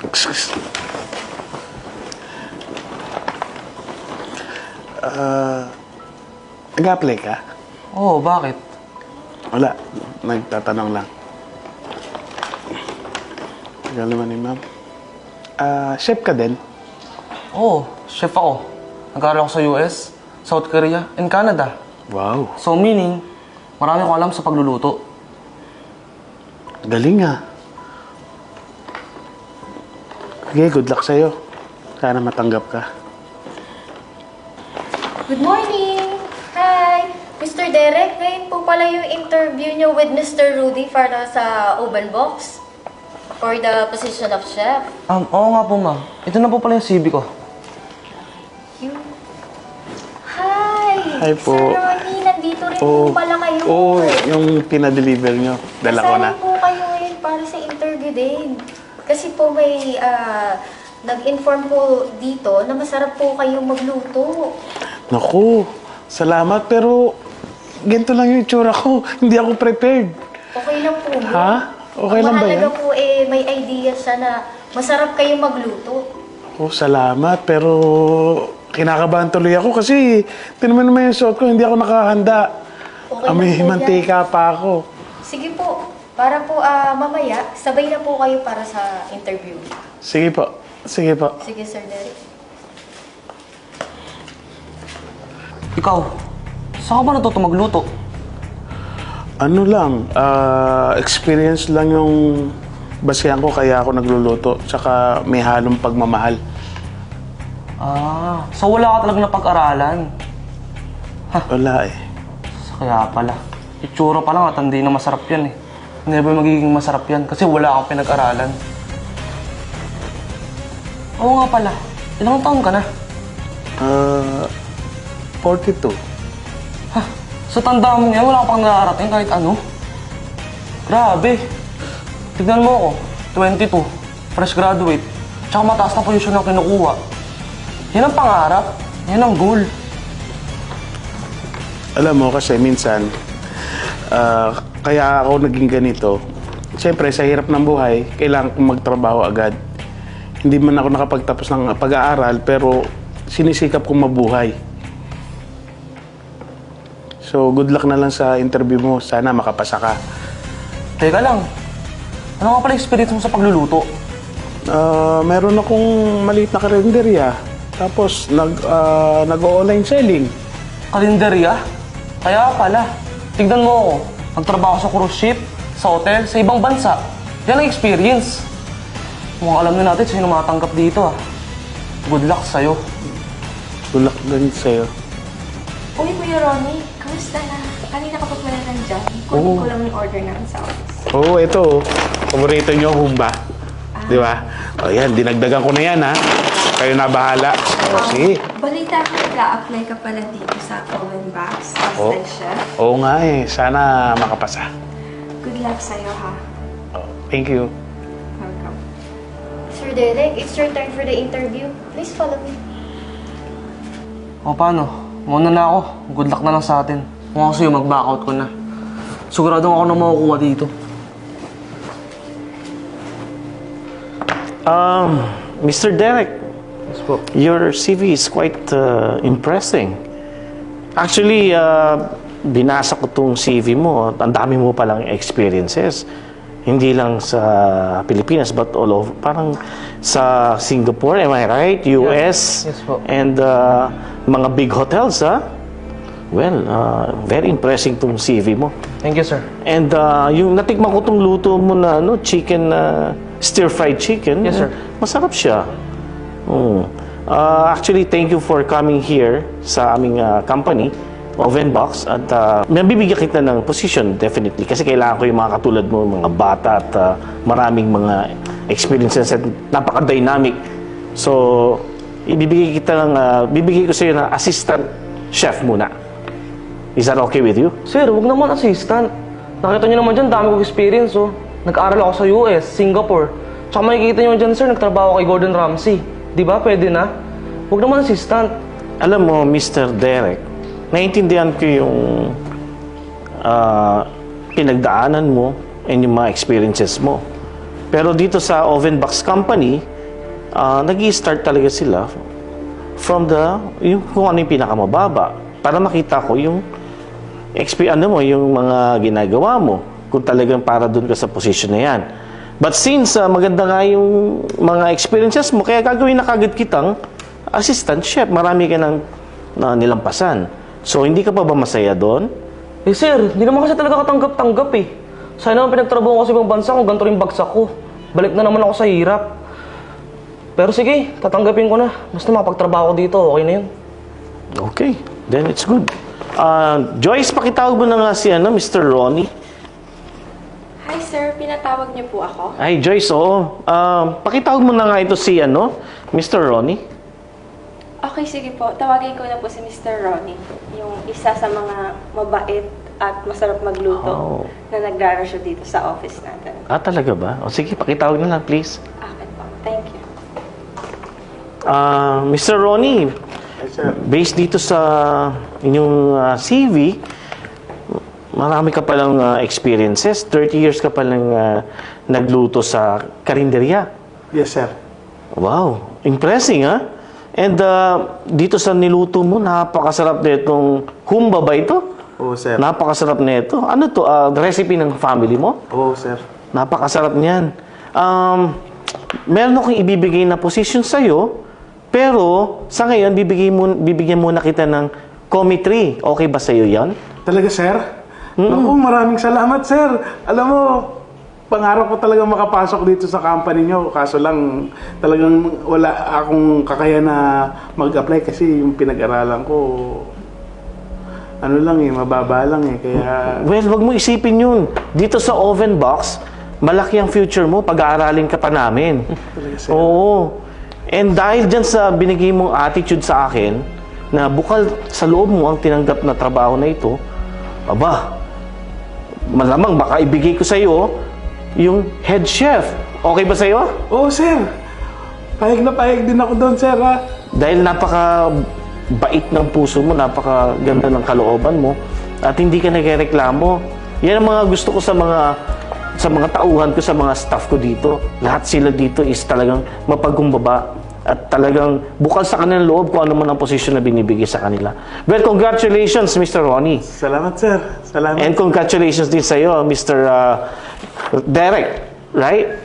Excuse. Nag-apply ka? Oo, bakit? Wala. Nagtatanong lang. Tagal naman ni ma'am. Chef ka din? Oo, chef ako. Nag-aaral ako sa US, South Korea, and Canada. Wow. So meaning, marami ko alam sa pagluluto. Galing ah. Okay, good luck sa'yo. Sana matanggap ka. Good morning! Hi! Mr. Derek, ngayon po pala yung interview niyo with Mr. Rudy para sa Oven Box for the position of chef. Oo nga po, ma'am. Ito na po pala yung CV ko. Hi! Hi po. Sir Ronnie, nandito rin po pala kayo. Oo, yung pinadeliver nyo. Dala ko na. Nasali po kayo ngayon para sa interview din. Kasi po may nag-inform po dito na masarap po kayong magluto. Naku, salamat pero ganito lang yung itsura ko. Hindi ako prepared. Okay lang po yun. Ha? Okay lang ba yan? Ang mahalaga po may idea siya na masarap kayong magluto. Oh, salamat pero kinakabahan tuloy ako kasi tinaman naman yung suot ko, hindi ako nakahanda. Okay May lang po mantika pa ako. Sige po. Para po mamaya, sabay na po kayo para sa interview. Sige po. Sige po. Sige, Sir Derek. Ikaw, saan ka ba natuto magluto? Ano lang, experience lang yung basihan ko kaya ako nagluluto. Tsaka may halong pagmamahal. So wala ka talagang napag-aralan. Wala eh. Kaya pala. Itsura pa lang at hindi na masarap yan eh. Never magiging masarap yan kasi wala kang pinag-aralan. Oo nga pala. Ilang taon ka na? 42. Sa tanda mo yan, wala ka pang nakarating kahit ano. Grabe. Tignan mo ako. 22. Fresh graduate. Tsaka mataas na posisyon ang kinukuha. Yan ang pangarap. Yan ang goal. Alam mo kasi minsan, kaya ako naging ganito. Siyempre, sa hirap ng buhay, kailangan kong magtrabaho agad. Hindi man ako nakapagtapos ng pag-aaral, pero sinisikap kong mabuhay. So, good luck na lang sa interview mo. Sana makapasa ka. Teka lang. Ano nga pala experience mo sa pagluluto? Meron akong maliit na karinderya. Tapos, nag-online selling. Kalendarya? Kaya pala. Tignan mo ako. Nagtrabaho sa cruise ship, sa hotel, sa ibang bansa. Yan ang experience. Mukhang alam na natin sino matanggap dito ah. Good luck sa'yo. Good luck din sa'yo. Uy, Kuya Ronnie, kamusta na? Kanina ka pa pala nandyan. Kunin ko lang yung order namin sa office. Oo, ito. Paborito nyo, humba. Di ba? O yan, dinagdagan ko na yan, ha? Kayo na bahala. O, sige. Balita ko, nag-a-apply ka pala dito sa Oven Box, hostel chef. Oo nga eh. Sana makapasa. Good luck sa'yo, ha? Oh, thank you. Welcome. Sir Derek, it's your turn for the interview. Please follow me. O paano? Muna na ako. Good luck na lang sa atin. Kung ako sa'yo, mag-back out ko na. Sigurado ako na makukuha dito. Mr. Derek, Yes po. your CV is quite impressing. Actually, binasa ko tong CV mo. Ang dami mo palang experiences. Hindi lang sa Pilipinas, but all over. Parang sa Singapore, am I right? US, Yes po. and mga big hotels, ha? Well, very impressive tong CV mo. Thank you, sir. And yung natikman ko tong luto mo na chicken, stir-fried chicken. Yes, sir. Masarap siya. Actually, thank you for coming here sa aming company, Oven Box. At mabibigyan kita ng position, definitely. Kasi kailangan ko yung mga katulad mo, mga bata at maraming mga experiences at napaka-dynamic. So, bibigay ko sa iyo na assistant chef muna. Is that okay with you? Sir, huwag naman assistant. Nakita niyo naman dyan, dami kong experience, oh. Nag-aaral ako sa US, Singapore. Tsaka makikita niyo dyan, sir, nagtrabaho kay Gordon Ramsay. Di ba? Pwede na. Huwag naman assistant. Alam mo, Mr. Derek, naiintindihan ko yung pinagdaanan mo and yung mga experiences mo. Pero dito sa Oven Box Company, nag-i-start talaga sila from yung kung ano yung pinakamababa para makita ko yung yung mga ginagawa mo kung talagang para dun ka sa position na yan. But since maganda nga yung mga experiences mo, kaya gagawin na kagad kitang assistant chef. Marami ka nang nilampasan. So, hindi ka pa ba masaya doon? Eh sir, hindi naman kasi talaga katanggap-tanggap eh. Sayang naman pinagtrabaho ko sa ibang bansa kung ganito rin bagsak ko. Balik na naman ako sa hirap. Pero sige, tatanggapin ko na. Basta makapagtrabaho ko dito, okay na yun. Okay, then it's good. Joyce, pakitawag mo na nga si Mr. Ronnie. Hi sir, pinatawag niyo po ako? Ay, Joyce, oo. Pakitawag mo na nga ito si Mr. Ronnie. Okay, sige po. Tawagin ko na po si Mr. Ronnie. Yung isa sa mga mabait at masarap magluto Oh. na nagrarasyo dito sa office natin. Talaga ba? O sige, pakitawag na lang, please. Okay po. Thank you. Mr. Ronnie, based dito sa inyong CV, marami ka palang experiences. 30 years ka palang nagluto sa karinderya. Yes, sir. Wow, impressing, ha? And dito sa niluto mo, napakasarap na itong humba ba ito? Oo, sir. Napakasarap na ito. Ano to? Recipe ng family mo? Oo, sir. Napakasarap niyan. Meron akong ibibigay na position sa'yo, pero sa ngayon, bibigyan muna kita ng committee. Okay ba sa'yo yan? Talaga, sir? Naku, maraming salamat, sir. Alam mo, pangarap ko talaga makapasok dito sa company nyo. Kaso lang, talagang wala akong kakaya na mag-apply kasi yung pinag-aralan ko, mababa lang eh. Kaya, Well, wag mo isipin yun. Dito sa Oven Box, malaki ang future mo. Pag-aaralin ka pa namin. talaga, sir. Oo. And dahil dyan sa binigay mong attitude sa akin, na bukal sa loob mo ang tinanggap na trabaho na ito, malamang baka ibigay ko sa iyo yung head chef. Okay ba sa iyo? Oo, sir. Payag na payag din ako doon, sir, ha? Dahil napaka bait ng puso mo, napaka ganda ng kalooban mo, at hindi ka nagrereklamo. Yan ang mga gusto ko sa mga tauhan ko, sa mga staff ko dito. Lahat sila dito is talagang mapagkumbaba at talagang bukal sa kanilang loob kung ano man ang posisyon na binibigay sa kanila. Well, congratulations, Mr. Ronnie. Salamat, sir. Salamat. And congratulations din sa iyo, Mr. Derek. Right?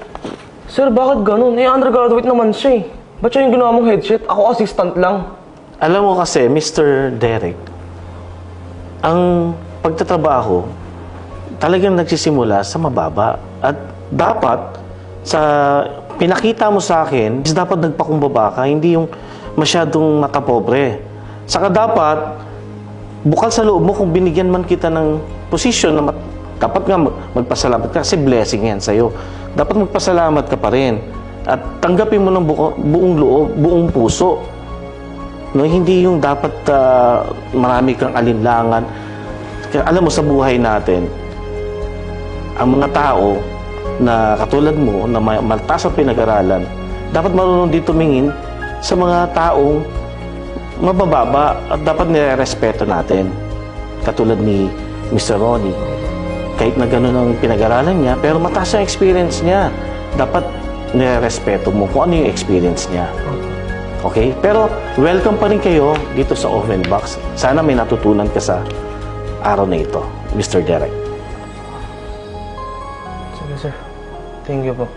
Sir, bakit ganun? Undergraduate naman siya eh. Ba't siya yung ginawa mong head chef? Ako assistant lang. Alam mo kasi, Mr. Derek, ang pagtatrabaho talagang nagsisimula sa mababa. At dapat, sa pinakita mo sa akin, is dapat nagpakumbaba ka, hindi yung masyadong makapobre. Saka dapat, bukal sa loob mo kung binigyan man kita ng posisyon na dapat nga magpasalamat ka kasi blessing yan sa'yo. Dapat magpasalamat ka pa rin. At tanggapin mo ng buong loob, buong puso. No, hindi yung dapat marami kang alinlangan. Kaya alam mo sa buhay natin, ang mga tao na katulad mo, na maltas ang pinag-aralan, dapat marunong din tumingin sa mga taong mabababa at dapat nire-respeto natin. Katulad ni Mr. Ronnie. Kahit na gano'n ang pinag-aralan niya, pero mataas ang experience niya. Dapat nire-respeto mo kung ano yung experience niya. Okay? Pero welcome pa rin kayo dito sa Oven Box. Sana may natutunan ka sa araw na ito, Mr. Derek. Sige sir. Thank you po.